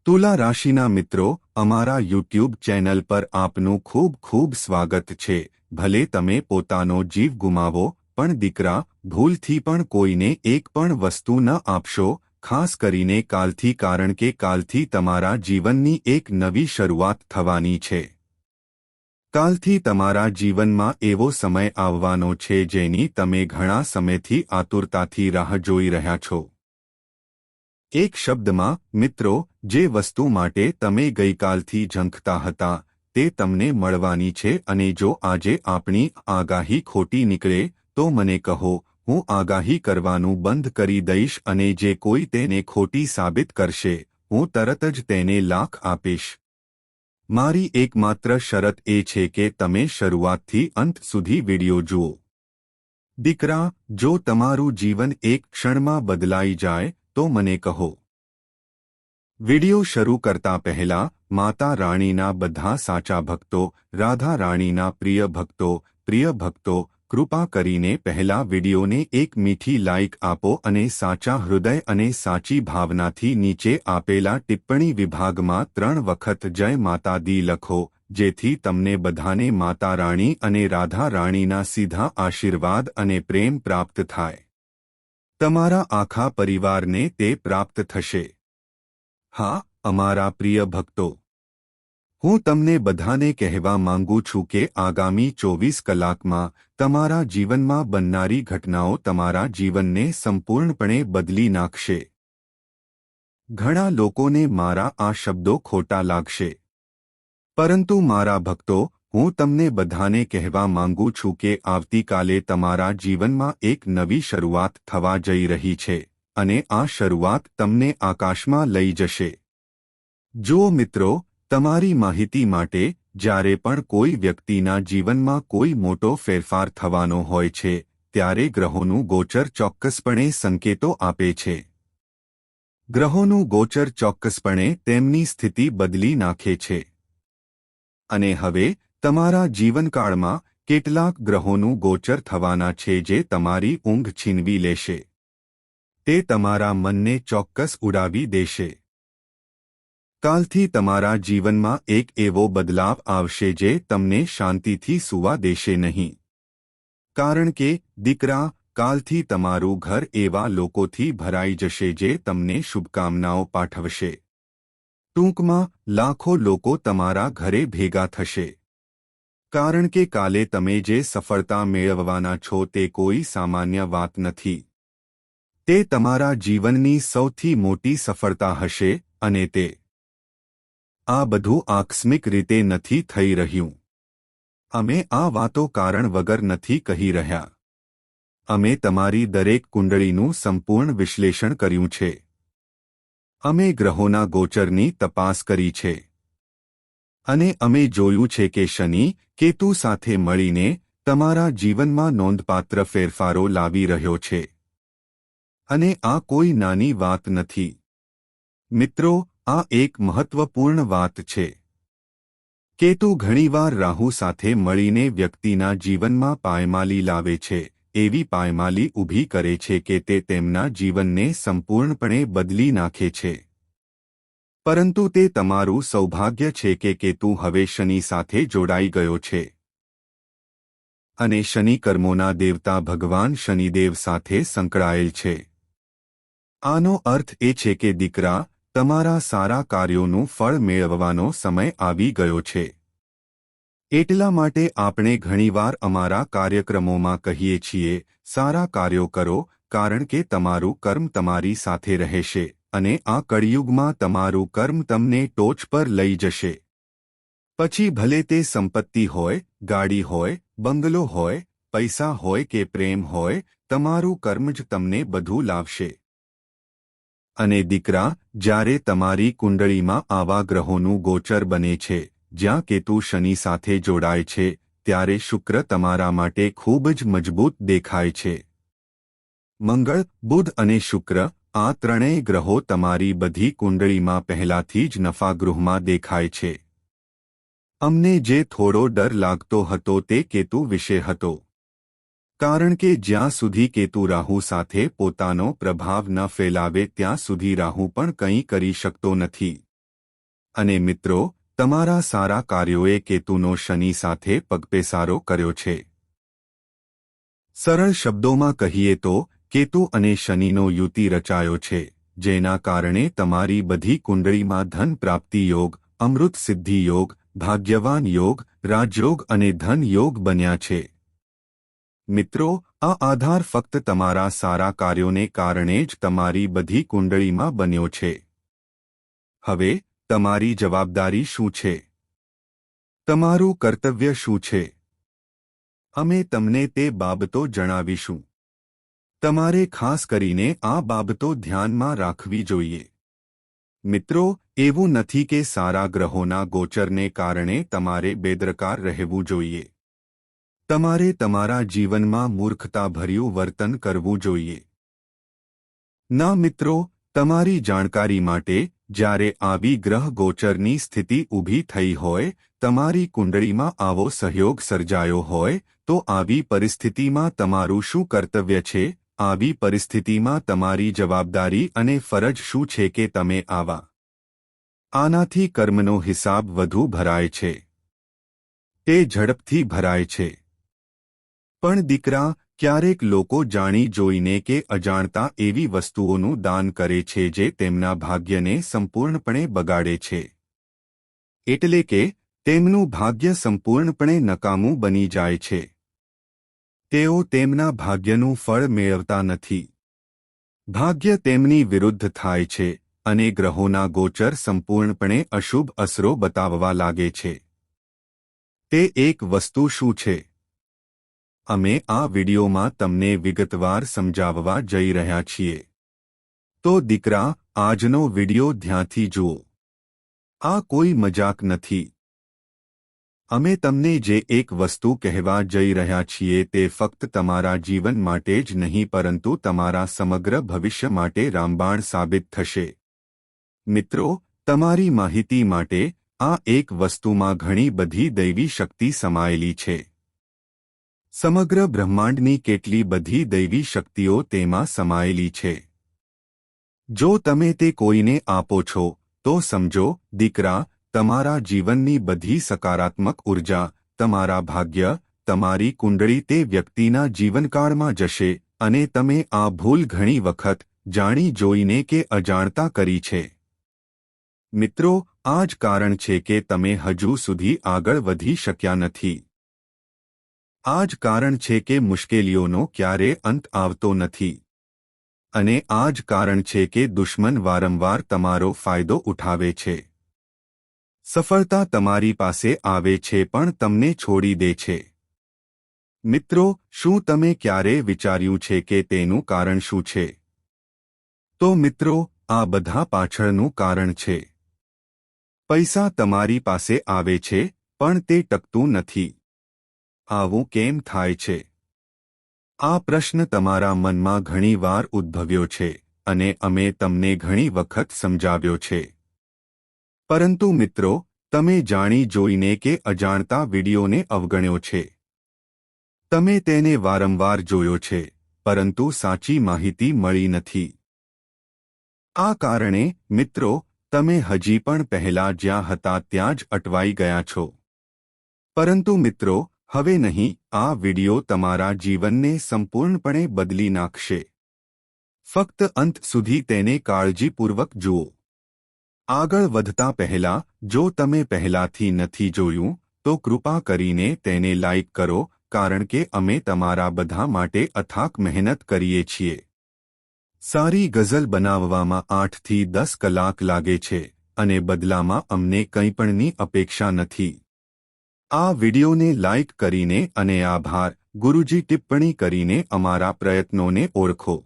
તુલા રાશિના મિત્રો, અમારા યુટ્યુબ ચેનલ પર આપનું ખૂબ ખૂબ સ્વાગત છે। ભલે તમે પોતાનો જીવ ગુમાવો પણ દીકરા, ભૂલથી પણ કોઈને એક પણ વસ્તુ ન આપશો, ખાસ કરીને કાલથી, કારણ કે કાલથી તમારા જીવનની એક નવી શરૂઆત થવાની છે। કાલથી તમારા જીવનમાં એવો સમય આવવાનો છે જેની તમે ઘણા સમયથી આતુરતાથી રાહ જોઈ રહ્યા છો। એક શબ્દમાં મિત્રો, જે વસ્તુ માટે તમે ગઈકાલથી ઝંખતા હતા તે તમને મળવાની છે, અને જો આજે આપણી આગાહી ખોટી નીકળે તો મને કહો, હું આગાહી કરવાનું બંધ કરી દઈશ, અને જે કોઈ તેને ખોટી સાબિત કરશે હું તરત જ તેને લાખ આપીશ। મારી એકમાત્ર શરત એ છે કે તમે શરૂઆતથી અંત સુધી વિડિયો જુઓ। દીકરા, જો તમારું જીવન એક ક્ષણમાં બદલાઈ જાય તો મને કહો। વિડિયો શરૂ કરતા પહેલા માતા રાણીના બધા સાચા ભક્તો, રાધા રાણીના પ્રિય ભક્તો, કૃપા કરીને પહેલા વિડિયોને એક મીઠી લાઇક આપો અને સાચા હૃદય અને સાચી ભાવનાથી નીચે આપેલા ટિપ્પણી વિભાગમાં 3 વખત જય માતા દી લખો, જેથી તમને બધાને માતા રાણી અને રાધા રાણીના સીધા આશીર્વાદ અને પ્રેમ પ્રાપ્ત થાય। તમારા આખા પરિવારને તે પ્રાપ્ત થશે। હા, અમારા પ્રિય ભક્તો, હું તમને બધાને કહેવા માંગુ છું કે આગામી 24 કલાકમાં તમારા જીવનમાં બનનારી ઘટનાઓ તમારા જીવનને સંપૂર્ણપણે બદલી નાખશે। ઘણા લોકોને મારા આ શબ્દો ખોટા લાગશે, પરંતુ મારા ભક્તો, હું તમને બધાને કહેવા માંગુ છું કે આવતીકાલે તમારા જીવનમાં એક નવી શરૂઆત થવા જઈ રહી છે, અને આ શરૂઆત તમને આકાશમાં લઈ જશે। જો મિત્રો, તમારી માહિતી માટે, જ્યારે પણ કોઈ વ્યક્તિના જીવનમાં કોઈ મોટો ફેરફાર થવાનો હોય છે ત્યારે ગ્રહોનું ગોચર ચોક્કસપણે સંકેતો આપે છે। ગ્રહોનું ગોચર ચોક્કસપણે તેમની સ્થિતિ બદલી નાખે છે। અને હવે તમારા જીવનકાળમાં કેટલાક ગ્રહોનું ગોચર થવાના છે જે તમારી ઊંઘ છીનવી લેશે। તે તમારા મનને ચોક્કસ ઉડાવી દેશે। કાલથી તમારા જીવનમાં એક એવો બદલાવ આવશે જે તમને શાંતિથી સૂવા દેશે નહીં। કારણ કે દીકરા, કાલથી તમારું ઘર એવા લોકોથી ભરાઈ જશે જે તમને શુભકામનાઓ પાઠવશે। ટૂંકમાં લાખો લોકો તમારા ઘરે ભેગા થશે। કારણ કે કાલે તમે જે સફળતા મેળવવાના છો તે કોઈ સામાન્ય વાત નથી। તે તમારા જીવનની સૌથી મોટી સફળતા હશે, અને તે આ બધું આકસ્મિક રીતે નથી થઈ રહ્યું। અમે આ વાતો કારણ વગર નથી કહી રહ્યા। અમે તમારી દરેક કુંડળીનું સંપૂર્ણ વિશ્લેષણ કર્યું છે। અમે ગ્રહોના ગોચરની તપાસ કરી છે, અને અમે જોયું છે કે શનિ, કેતુ સાથે મળીને તમારા જીવનમાં નોંધપાત્ર ફેરફારો લાવી રહ્યો છે। અને આ કોઈ નાની વાત નથી મિત્રો, આ એક મહત્વપૂર્ણ વાત છે। કેતુ ઘણીવાર રાહુ સાથે મળીને વ્યક્તિના જીવનમાં પાયમાલી લાવે છે, એવી પાયમાલી ઊભી કરે છે કે તે તેમના જીવનને સંપૂર્ણપણે બદલી નાખે છે। પરંતુ તે તમારું સૌભાગ્ય છે કે કેતુ હવે શનિ સાથે જોડાઈ ગયો છે, અને શનિ કર્મોના દેવતા ભગવાન શનિદેવ સાથે સંકળાયેલ છે। આનો અર્થ એ છે કે દીકરા, તમારા સારા કાર્યોનું ફળ મેળવવાનો સમય આવી ગયો છે। એટલા માટે આપણે ઘણીવાર અમારા કાર્યક્રમોમાં કહીએ છીએ, સારા કાર્યો કરો, કારણ કે તમારું કર્મ તમારી સાથે રહેશે, અને આ કળિયુગમાં તમારું કર્મ તમને ટોચ પર લઈ જશે। પછી ભલે તે સંપત્તિ હોય, ગાડી હોય, બંગલો હોય, પૈસા હોય કે પ્રેમ હોય, તમારું કર્મ જ તમને બધું લાવશે। અને દીકરા, જ્યારે તમારી કુંડળીમાં આવા ગ્રહોનું ગોચર બને છે જ્યાં કેતુ શનિ સાથે જોડાય છે, ત્યારે શુક્ર તમારા માટે ખૂબ જ મજબૂત દેખાય છે। મંગળ, બુધ અને શુક્ર, આ ત્રણેય ગ્રહો તમારી બધી કુંડળીમાં પહેલાથી જ નફાગૃહમાં દેખાય છે। અમને જે થોડો ડર લાગતો હતો તે કેતુ વિશે હતો। કારણ કે જ્યાં સુધી કેતુ રાહુ સાથે પોતાનો પ્રભાવ ન ફેલાવે ત્યાં સુધી રાહુ પણ કંઈ કરી શકતો નથી। અને મિત્રો, તમારા સારા કાર્યોએ કેતુનો શનિ સાથે પગપેસારો કર્યો છે. સરળ શબ્દોમાં કહીએ તો કેતુ અને શનિનો યુતિ રચાયો છે, જેના કારણે તમારી બધી કુંડળીમાં ધન પ્રાપ્તિ યોગ, અમૃત સિદ્ધિ યોગ, ભાગ્યવાન યોગ, રાજયોગ અને ધન યોગ બન્યા છે. મિત્રો, આ આધાર ફક્ત તમારા સારા કાર્યોને કારણે જ તમારી બધી કુંડળીમાં બન્યો છે. હવે તમારી જવાબદારી શું છે? તમારું કર્તવ્ય શું છે? અમે તમને તે બાબતો જણાવીશું. તમારે ખાસ કરીને આ બાબતો ધ્યાનમાં રાખવી જોઈએ. મિત્રો, એવું નથી કે સારા ગ્રહોના ગોચરને કારણે તમારે બેદરકાર રહેવું જોઈએ. તમારે તમારા જીવનમાં મૂર્ખતાભર્યું વર્તન કરવું જોઈએ. ના મિત્રો, તમારી જાણકારી માટે, જ્યારે આવી ગ્રહ ગોચરની સ્થિતિ ઊભી થઈ હોય, તમારી કુંડળીમાં આવો સહયોગ સર્જાયો હોય, તો આવી પરિસ્થિતિમાં તમારું શું કર્તવ્ય છે? આવી પરિસ્થિતિમાં તમારી જવાબદારી અને ફરજ શું છે કે તમે આનાથી કર્મનો હિસાબ વધુ ભરાય છે. તે ઝડપથી ભરાય છે. પણ દીકરા, ક્યારેક લોકો જાણી જોઈને કે અજાણતા એવી વસ્તુઓનું દાન કરે છે જે તેમના ભાગ્યને સંપૂર્ણપણે બગાડે છે. એટલે કે તેમનું ભાગ્ય સંપૂર્ણપણે નકામું બની જાય છે. તેઓ તેમના ભાગ્યનું ફળ મેળવતા નથી. ભાગ્ય તેમની વિરુદ્ધ થાય છે અને ગ્રહોના ગોચર સંપૂર્ણપણે અશુભ અસરો બતાવવા લાગે છે. તે એક વસ્તુ શું છે? અમે આ વિડિયોમાં તમને વિગતવાર સમજાવવા જઈ રહ્યા છીએ. તો દીકરા, આજનો વિડિયો ધ્યાનથી જુઓ. આ કોઈ મજાક નથી. અમે તમને જે એક વસ્તુ કહેવા જઈ રહ્યા છીએ તે ફક્ત તમારા જીવન માટે જ નહીં પરંતુ તમારા સમગ્ર ભવિષ્ય માટે રામબાણ સાબિત થશે. મિત્રો, તમારી માહિતી માટે, આ એક વસ્તુમાં ઘણી બધી દૈવી શક્તિ સમાયેલી છે. સમગ્ર બ્રહ્માંડની કેટલી બધી દૈવી શક્તિઓ તેમાં સમાયેલી છે. જો તમે તે કોઈને આપો છો, તો સમજો, દીકરા, તમારા જીવનની બધી સકારાત્મક ઉર્જા, તમારા ભાગ્ય, તમારી કુંડળી તે વ્યક્તિના જીવનકાળમાં જશે અને તમે આ ભૂલ ઘણી વખત જાણી જોઈને કે અજાણતા કરી છે. મિત્રો, આ જ કારણ છે કે તમે હજુ સુધી આગળ વધી શક્યા નથી. આ જ કારણ છે કે મુશ્કેલીઓનો ક્યારે અંત આવતો નથી. અને આ જ કારણ છે કે દુશ્મન વારંવાર તમારો ફાયદો ઉઠાવે છે. સફળતા તમારી પાસે આવે છે પણ તમને છોડી દે છે. મિત્રો, શું તમે ક્યારેય વિચાર્યું છે કે તેનું કારણ શું છે? તો મિત્રો, આ બધા પાછળનું કારણ છે. પૈસા તમારી પાસે આવે છે, પણ તે ટકતું નથી. આવું કેમ થાય છે? આ પ્રશ્ન તમારા મનમાં ઘણી વાર ઉદ્ભવ્યો છે અને અમે તમને ઘણી વખત સમજાવ્યો છે. પરંતુ મિત્રો, તમે જાણી જોઈને કે અજાણતા વિડિયોને અવગણ્યો છે. તમે તેને વારંવાર જોયો છે, પરંતુ સાચી માહિતી મળી નથી. આ કારણે, મિત્રો, તમે હજી પણ પહેલા જ્યાં હતા ત્યાં જ અટવાઈ ગયા છો. પરંતુ મિત્રો, હવે નહીં, આ વિડિયો તમારા જીવનને સંપૂર્ણપણે બદલી નાખશે. ફક્ત અંત સુધી તેને કાળજીપૂર્વક જુઓ. આગળ વધતા પહેલા, જો તમે પહેલાથી નથી જોયું, તો કૃપા કરીને તેને લાઇક કરો, કારણ કે અમે તમારા બધા માટે અથાક મહેનત કરીએ છીએ. સારી ગઝલ બનાવવામાં 8 થી 10 કલાક લાગે છે અને બદલામાં અમને કંઈપણની અપેક્ષા નથી. આ વિડિયોને લાઇક કરીને અને આભાર, ગુરુજી ટિપ્પણી કરીને અમારા પ્રયત્નોને ઓળખો.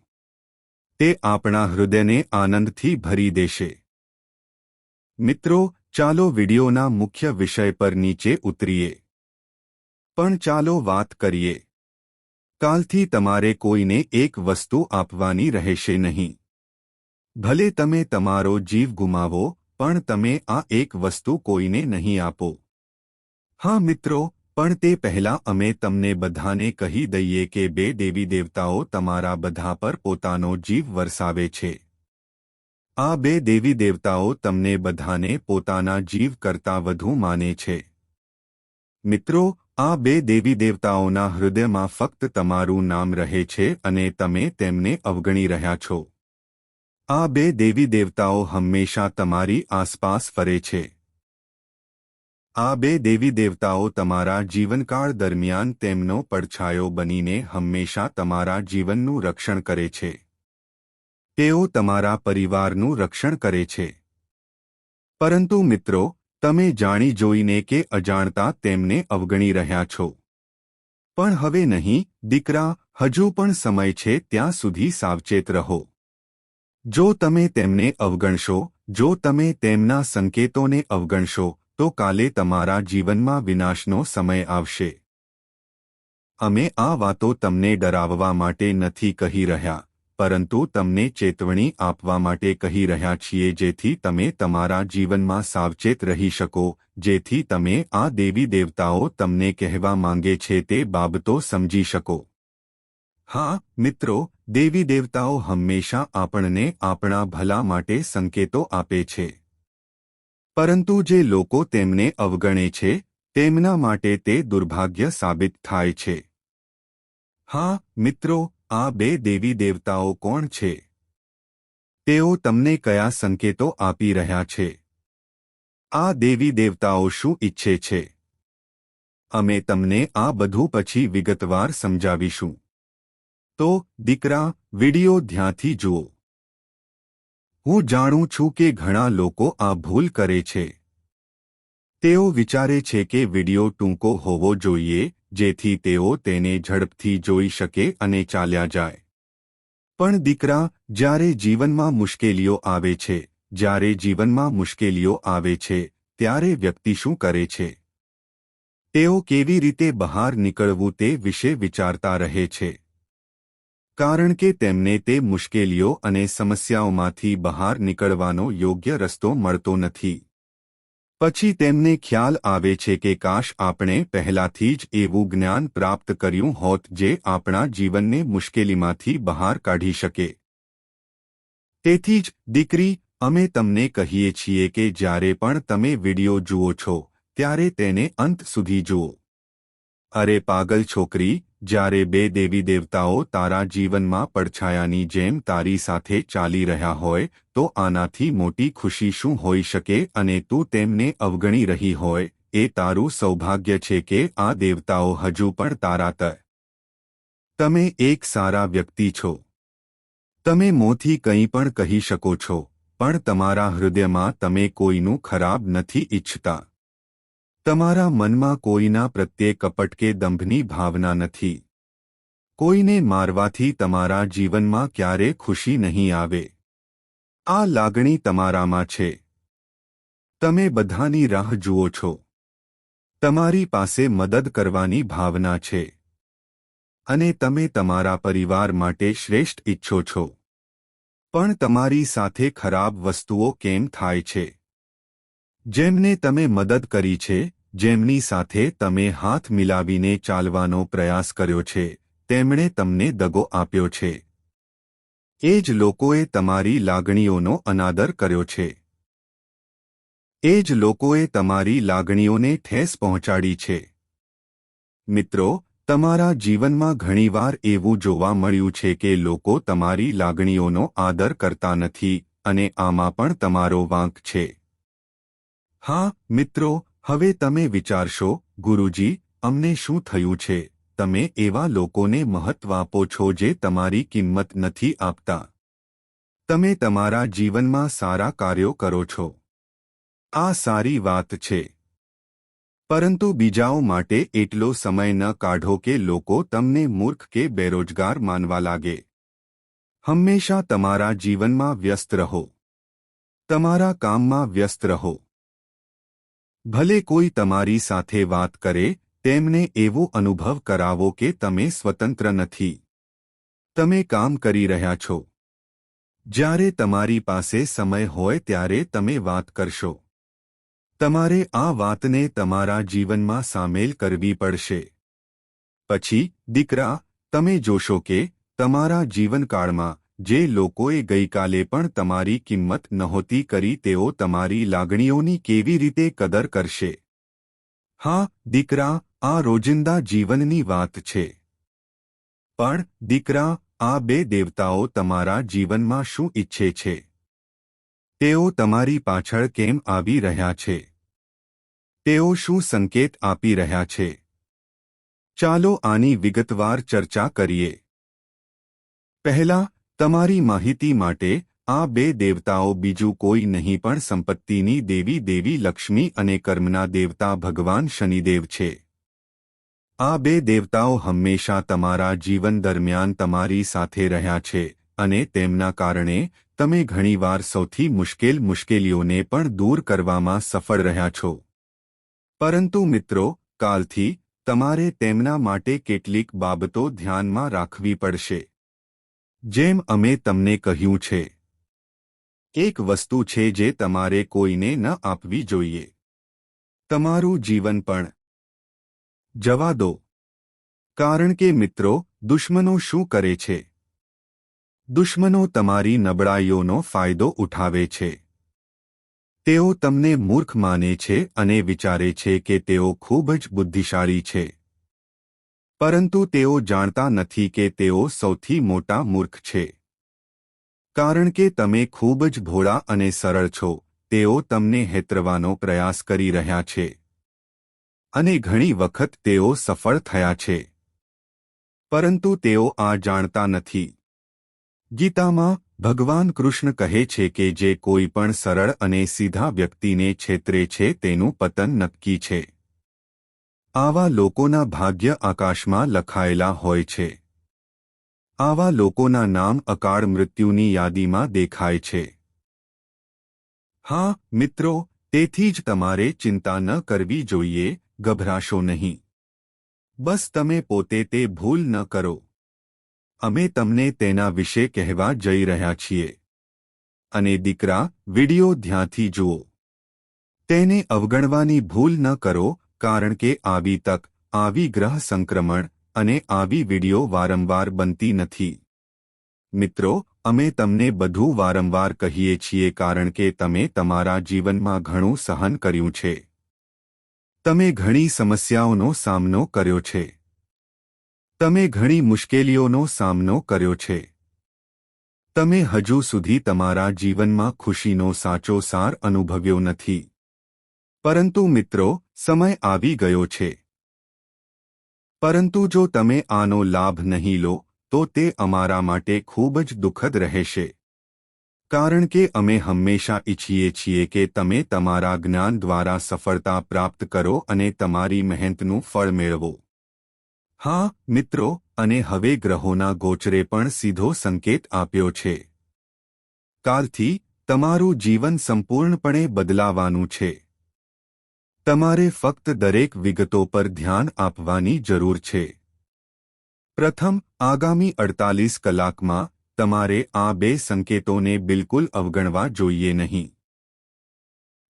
તે આપણા હૃદયને આનંદથી ભરી દેશે. મિત્રો, ચાલો વિડિયોના મુખ્ય વિષય પર નીચે ઉતરીએ. પણ ચાલો વાત કરીએ. કાલથી તમારે કોઈને એક વસ્તુ આપવાની રહેશે નહીં. ભલે તમે તમારો જીવ ગુમાવો, પણ તમે આ એક વસ્તુ કોઈને નહીં આપો. હા મિત્રો, પણ તે પહેલાં અમે તમને બધાને કહી દઈએ કે બે દેવી દેવતાઓ તમારા બધા પર પોતાનો જીવ વરસાવે છે. આ બે દેવી દેવતાઓ તમને બધાને પોતાના જીવ કરતાં વધુ માને છે. મિત્રો, આ બે દેવી દેવતાઓના હૃદયમાં ફક્ત તમારું નામ રહે છે અને તમે તેમને અવગણી રહ્યા છો. આ બે દેવી દેવતાઓ હંમેશા તમારી આસપાસ ફરે છે. આ બે દેવી દેવતાઓ તમારા જીવનકાળ દરમિયાન તેમનો પડછાયો બનીને હંમેશા તમારા જીવનનું રક્ષણ કરે છે. તેઓ તમારા પરિવારનું રક્ષણ કરે છે. પરંતુ મિત્રો, તમે જાણી જોઈને કે અજાણતા તેમને અવગણી રહ્યા છો. પણ હવે નહીં, દીકરા, હજુ પણ સમય છે ત્યાં સુધી સાવચેત રહો. જો તમે તેમને અવગણશો, જો તમે તેમના સંકેતોને અવગણશો, તો કાલે તમારા જીવનમાં વિનાશનો સમય આવશે. અમે આ વાતો તમને ડરાવવા માટે નથી કહી રહ્યા, પરંતુ તમને ચેતવણી આપવા માટે કહી રહ્યા છીએ જેથી તમે તમારા જીવનમાં સાવચેત રહી શકો, જેથી તમે આ દેવી દેવતાઓ તમને કહેવા માંગે છે તે બાબતો સમજી શકો. હા, મિત્રો, દેવી દેવતાઓ હંમેશા આપણને આપણા ભલા માટે સંકેતો આપે છે. પરંતુ જે લોકો તેમને અવગણે છે, તેમના માટે તે દુર્ભાગ્ય સાબિત થાય છે. હા, મિત્રો, આ બે દેવી દેવતાઓ કોણ છે? તેઓ તમને કયા સંકેતો આપી રહ્યા છે? આ દેવી દેવતાઓ શું ઈચ્છે છે? અમે તમને આ બધું પછી વિગતવાર સમજાવીશું. તો, દીકરા, વિડિયો ધ્યાનથી જુઓ. હું જાણું છું કે ઘણા લોકો આ ભૂલ કરે છે. તેઓ વિચારે છે કે વિડિયો ટૂંકો હોવો જોઈએ, જેથી તેઓ તેને ઝડપથી જોઈ શકે અને ચાલ્યા જાય. પણ દીકરા, જ્યારે જીવનમાં મુશ્કેલીઓ આવે છે, જ્યારે જીવનમાં મુશ્કેલીઓ આવે છે, ત્યારે વ્યક્તિ શું કરે છે? તેઓ કેવી રીતે બહાર નીકળવું તે વિશે વિચારતા રહે છે. કારણ કે તેમને તે મુશ્કેલીઓ અને સમસ્યાઓમાંથી બહાર નીકળવાનો યોગ્ય રસ્તો મળતો નથી. પછી તેમને ખ્યાલ આવે છે કે કાશ આપણે પહેલાથી જ એવું જ્ઞાન પ્રાપ્ત કર્યું હોત જે આપણા જીવનને મુશ્કેલીમાંથી બહાર કાઢી શકે. તેથી જ, દીકરી, અમે તમને કહીએ છીએ કે જ્યારે પણ તમે વિડિયો જુઓ છો, ત્યારે તેને અંત સુધી જુઓ. અરે પાગલ છોકરી, જ્યારે બે દેવી દેવતાઓ તારા જીવનમાં પડછાયાની જેમ તારી સાથે ચાલી રહ્યા હોય, તો આનાથી મોટી ખુશી શું હોઈ શકે અને તું તેમને અવગણી રહી હોય, એ તારું સૌભાગ્ય છે કે આ દેવતાઓ હજુ પણ તારા ત. તમે એક સારા વ્યક્તિ છો. તમે મોંથી કંઈ પણ કહી શકો છો, પણ તમારા હૃદયમાં તમે કોઈનું ખરાબ નથી ઈચ્છતા. તમારા મનમાં કોઈના પ્રત્યે કપટ કે દંભની ભાવના નથી. કોઈને મારવાથી તમારા જીવનમાં ક્યારે ખુશી નહીં આવે. આ લાગણી તમારામાં છે. તમે બધાની રાહ જુઓ છો. તમારી પાસે મદદ કરવાની ભાવના છે. અને તમે તમારા પરિવાર માટે શ્રેષ્ઠ ઈચ્છો છો. પણ તમારી સાથે ખરાબ વસ્તુઓ કેમ થાય છે? જેમને તમે મદદ કરી છે, જેમની સાથે તમે હાથ મિલાવીને ચાલવાનો પ્રયાસ કર્યો છે, તેમણે તમને દગો આપ્યો છે. એ જ લોકોએ તમારી લાગણીઓનો અનાદર કર્યો છે. એ જ લોકોએ તમારી લાગણીઓને ઠેસ પહોંચાડી છે. મિત્રો, તમારા જીવનમાં ઘણીવાર એવું જોવા મળ્યું છે કે લોકો તમારી લાગણીઓનો આદર કરતા નથી, અને આમાં પણ તમારો વાંક છે. હા, મિત્રો, હવે તમે વિચારશો, ગુરુજી, અમને શું થયું છે? તમે એવા લોકોને મહત્વ આપો છો જે તમારી કિંમત નથી આપતા. તમે તમારા જીવનમાં સારા કાર્યો કરો છો. આ સારી વાત છે. પરંતુ બીજાઓ માટે એટલો સમય ન કાઢો કે લોકો તમને મૂર્ખ કે બેરોજગાર માનવા લાગે. હંમેશા તમારા જીવનમાં વ્યસ્ત રહો. તમારા કામમાં વ્યસ્ત રહો. ભલે કોઈ તમારી સાથે વાત કરે, તેમને એવો અનુભવ કરાવો કે તમે સ્વતંત્ર નથી. તમે કામ કરી રહ્યા છો. જ્યારે તમારી પાસે સમય હોય ત્યારે તમે વાત કરશો. તમારે આ વાતને તમારા જીવનમાં સામેલ કરવી પડશે. પછી, દીકરા, તમે જોશો કે તમારા જીવનકાળમાં જે લોકોએ ગઈકાલે પણ તમારી કિંમત નહોતી કરી તેઓ તમારી લાગણીઓની કેવી રીતે કદર કરશે? હા દીકરા, આ રોજિંદા જીવનની વાત છે. પણ દીકરા, આ બે દેવતાઓ તમારા જીવનમાં શું ઈચ્છે છે? તેઓ તમારી પાછળ કેમ આવી રહ્યા છે? તેઓ શું સંકેત આપી રહ્યા છે? ચાલો આની વિગતવાર ચર્ચા કરીએ. પહેલા, તમારી માહિતી માટે, આ બે દેવતાઓ બીજું કોઈ નહીં પણ સંપત્તિની દેવી લક્ષ્મી અને કર્મના દેવતા ભગવાન શનિદેવ છે. આ બે દેવતાઓ હંમેશા તમારા જીવન દરમિયાન તમારી સાથે રહ્યા છે અને તેમના કારણે તમે ઘણીવાર સૌથી મુશ્કેલીઓને પણ દૂર કરવામાં સફળ રહ્યા છો. પરંતુ મિત્રો, કાલથી તમારે તેમના માટે કેટલીક બાબતો ધ્યાનમાં રાખવી પડશે. જેમ અમે તમને કહ્યું છે, એક વસ્તુ છે જે તમારે કોઈને ન આપવી જોઈએ. તમારું જીવન પણ. જવા દો. કારણ કે મિત્રો, દુશ્મનો શું કરે છે? દુશ્મનો તમારી નબળાઈઓનો ફાયદો ઉઠાવે છે. તેઓ તમને મૂર્ખ માને છે અને વિચારે છે કે તેઓ ખૂબ જ બુદ્ધિશાળી છે. પરંતુ તેઓ જાણતા નથી કે તેઓ સૌથી મોટા મૂર્ખ છે. કારણ કે તમે ખૂબ જ ભોળા અને સરળ છો, તેઓ તમને હેતરવાનો પ્રયાસ કરી રહ્યા છે. અને ઘણી વખત તેઓ સફળ થયા છે. પરંતુ તેઓ આ જાણતા નથી. ગીતામાં ભગવાન કૃષ્ણ કહે છે કે જે કોઈ પણ સરળ અને સીધા વ્યક્તિને છેતરે છે તેનું પતન નક્કી છે. આવા લોકોના ભાગ્ય આકાશમાં લખાયેલા હોય છે. આવા લોકોના નામ અકાળ મૃત્યુની યાદીમાં દેખાય છે. હા મિત્રો, તેથી જ તમારે ચિંતા ન કરવી જોઈએ, ગભરાશો નહીં. બસ તમે પોતે તે ભૂલ ન કરો. અમે તમને તેના વિશે કહેવા જઈ રહ્યા છીએ. અને દીકરા, વિડિયો ધ્યાનથી જુઓ. તેને અવગણવાની ભૂલ ન કરો, કારણ કે આવી તક, આવી ગ્રહ સંક્રમણ અને આવી વિડિયો વારંવાર બનતી નથી. મિત્રો, અમે તમને બધું વારંવાર કહીએ છીએ કારણ કે તમે તમારા જીવનમાં ઘણું સહન કર્યું છે. તમે ઘણી સમસ્યાઓનો સામનો કર્યો છે. તમે ઘણી મુશ્કેલીઓનો સામનો કર્યો છે. તમે હજુ સુધી તમારા જીવનમાં ખુશીનો સાચો સાર અનુભવ્યો નથી. પરંતુ મિત્રો, સમય આવી ગયો છે. પરંતુ જો તમે આનો લાભ નહીં લો, તો તે અમારા માટે ખૂબ જ દુઃખદ રહેશે. કારણ કે અમે હંમેશા ઈચ્છીએ છીએ કે તમે તમારા જ્ઞાન દ્વારા સફળતા પ્રાપ્ત કરો અને તમારી મહેનતનું ફળ મેળવો. હા મિત્રો, અને હવે ગ્રહોના ગોચરે પણ સીધો સંકેત આપ્યો છે. કાલથી તમારું જીવન સંપૂર્ણપણે બદલાવાનું છે. તમારે ફક્ત દરેક વિગતો પર ધ્યાન આપવાની જરૂર છે. પ્રથમ, આગામી 48 કલાકમાં તમારે આ બે સંકેતોને બિલકુલ અવગણવા જોઈએ નહીં.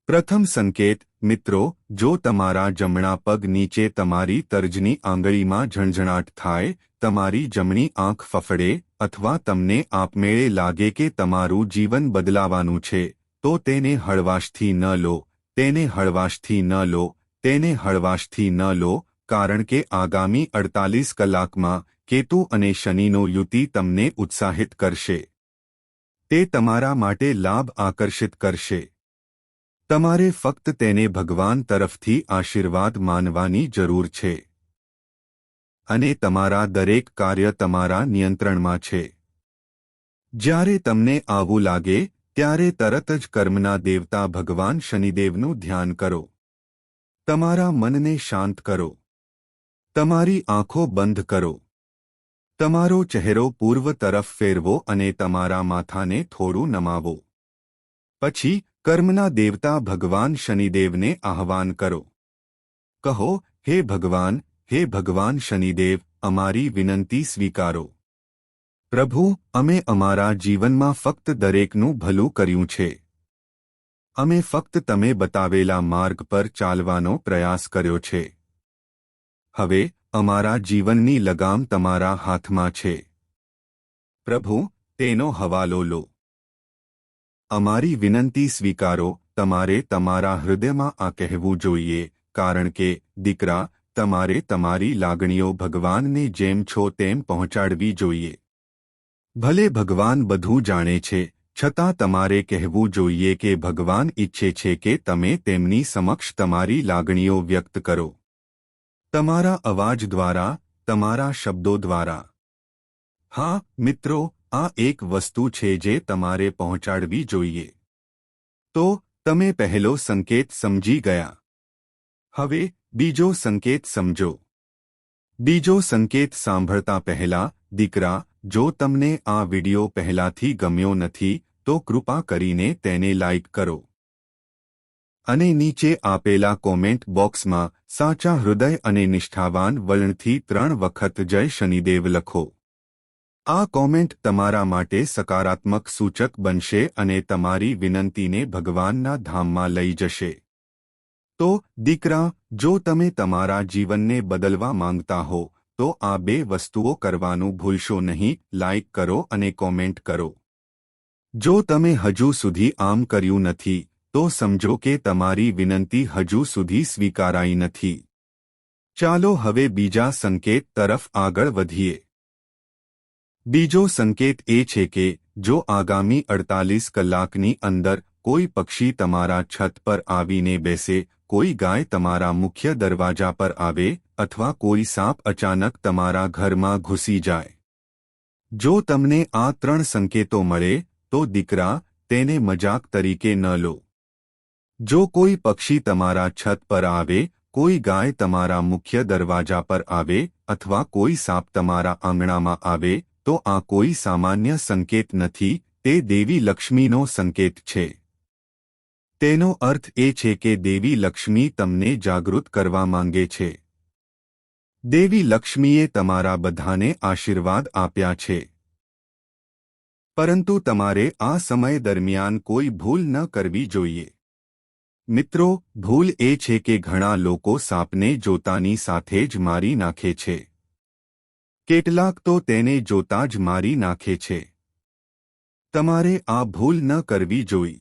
પ્રથમ સંકેત, મિત્રો, જો તમારા જમણા પગ નીચે તમારી તર્જની આંગળીમાં ઝણઝણાટ થાય, તમારી જમણી આંખ ફફડે, અથવા તમને આપમેળે લાગે કે તમારું જીવન બદલાવાનું છે, તો તેને હળવાશથી ન લો. તેને હળવાશથી ન લો. તેને હળવાશથી ન લો, કારણ કે આગામી 48 કલાકમાં કેતુ અને શનિનો યુતિ તમને ઉત્સાહિત કરશે. તે તમારા માટે લાભ આકર્ષિત કરશે. તમારે ફક્ત તેને ભગવાન તરફથી આશીર્વાદ માનવાની જરૂર છે. અને તમારા દરેક કાર્ય તમારા નિયંત્રણમાં છે. જ્યારે તમને આવું લાગે, ત્યારે તરત જ કર્મના દેવતા ભગવાન શનિદેવનું ધ્યાન કરો. તમારા મનને શાંત કરો. તમારી આંખો બંધ કરો. તમારો ચહેરો પૂર્વ તરફ ફેરવો અને તમારા માથાને થોડું નમાવો. પછી કર્મના દેવતા ભગવાન શનિદેવને આહ્વાન કરો. કહો, હે ભગવાન શનિદેવ, અમારી વિનંતી સ્વીકારો. પ્રભુ, અમે અમારા જીવનમાં ફક્ત દરેકનું ભલું કર્યું છે. અમે ફક્ત તમે બતાવેલા માર્ગ પર ચાલવાનો પ્રયાસ કર્યો છે. હવે અમારા જીવનની લગામ તમારા હાથમાં છે. પ્રભુ, તેનો હવાલો લો. અમારી વિનંતી સ્વીકારો. તમારે તમારા હૃદયમાં આ કહેવું જોઈએ, કારણ કે દીકરા, તમારે તમારી લાગણીઓ ભગવાનને જેમ છો તેમ પહોંચાડવી જોઈએ. ભલે ભગવાન બધું જાણે છે, છતાં તમારે કહેવું જોઈએ કે ભગવાન ઈચ્છે છે કે તમે તેમની સમક્ષ તમારી લાગણીઓ વ્યક્ત કરો. તમારા અવાજ દ્વારા, તમારા શબ્દો દ્વારા. હા, મિત્રો, આ એક વસ્તુ છે જે તમારે પહોંચાડવી જોઈએ. તો તમે પહેલો સંકેત સમજી ગયા. હવે બીજો સંકેત સમજો. બીજો સંકેત સાંભળતા પહેલા, દીકરા, જો તમને આ વિડિયો પહેલાથી ગમ્યો નથી, તો કૃપા કરીને તેને લાઇક કરો. અને નીચે આપેલા કોમેન્ટ બોક્સમાં સાચા હૃદય અને નિષ્ઠાવાન વલણથી 3 વખત જય શનિદેવ લખો. આ કોમેન્ટ તમારા માટે સકારાત્મક સૂચક બનશે અને તમારી વિનંતીને ભગવાનના ધામમાં લઈ જશે. તો દીકરા, જો તમે તમારા જીવનને બદલવા માંગતા હો, તો આ 2 વસ્તુઓ કરવાનું ભૂલશો નહીં. લાઇક કરો અને કોમેન્ટ કરો. જો તમે હજુ સુધી આમ કર્યું નથી, તો સમજો કે તમારી વિનંતી હજુ સુધી સ્વીકારાઈ નથી. ચાલો હવે બીજા સંકેત તરફ આગળ વધીએ. બીજો સંકેત એ છે કે જો આગામી 48 કલાકની અંદર કોઈ પક્ષી તમારા છત પર આવીને બેસે, કોઈ ગાય તમારા મુખ્ય દરવાજા પર આવે, અથવા કોઈ સાપ અચાનક તમારા ઘરમાં ઘૂસી જાય. જો તમને આ 3 સંકેતો મળે, તો દીકરા, તેને મજાક તરીકે ન લો. જો કોઈ પક્ષી તમારા છત પર આવે, કોઈ ગાય તમારા મુખ્ય દરવાજા પર આવે, અથવા કોઈ સાપ તમારા આંગણામાં આવે, તો આ કોઈ સામાન્ય સંકેત નથી, તે દેવી લક્ષ્મીનો સંકેત છે. તેનો અર્થ એ છે કે દેવી લક્ષ્મી તમને જાગૃત કરવા માંગે છે. દેવી લક્ષ્મીએ તમારા બધાને આશીર્વાદ આપ્યા છે. પરંતુ તમારે આ સમય દરમિયાન કોઈ ભૂલ ન કરવી જોઈએ. મિત્રો, ભૂલ એ છે કે ઘણા લોકો સાપને જોતાની સાથે જ મારી નાખે છે. કેટલાક તો તેને જોતા જ મારી નાખે છે. તમારે આ ભૂલ ન કરવી જોઈએ.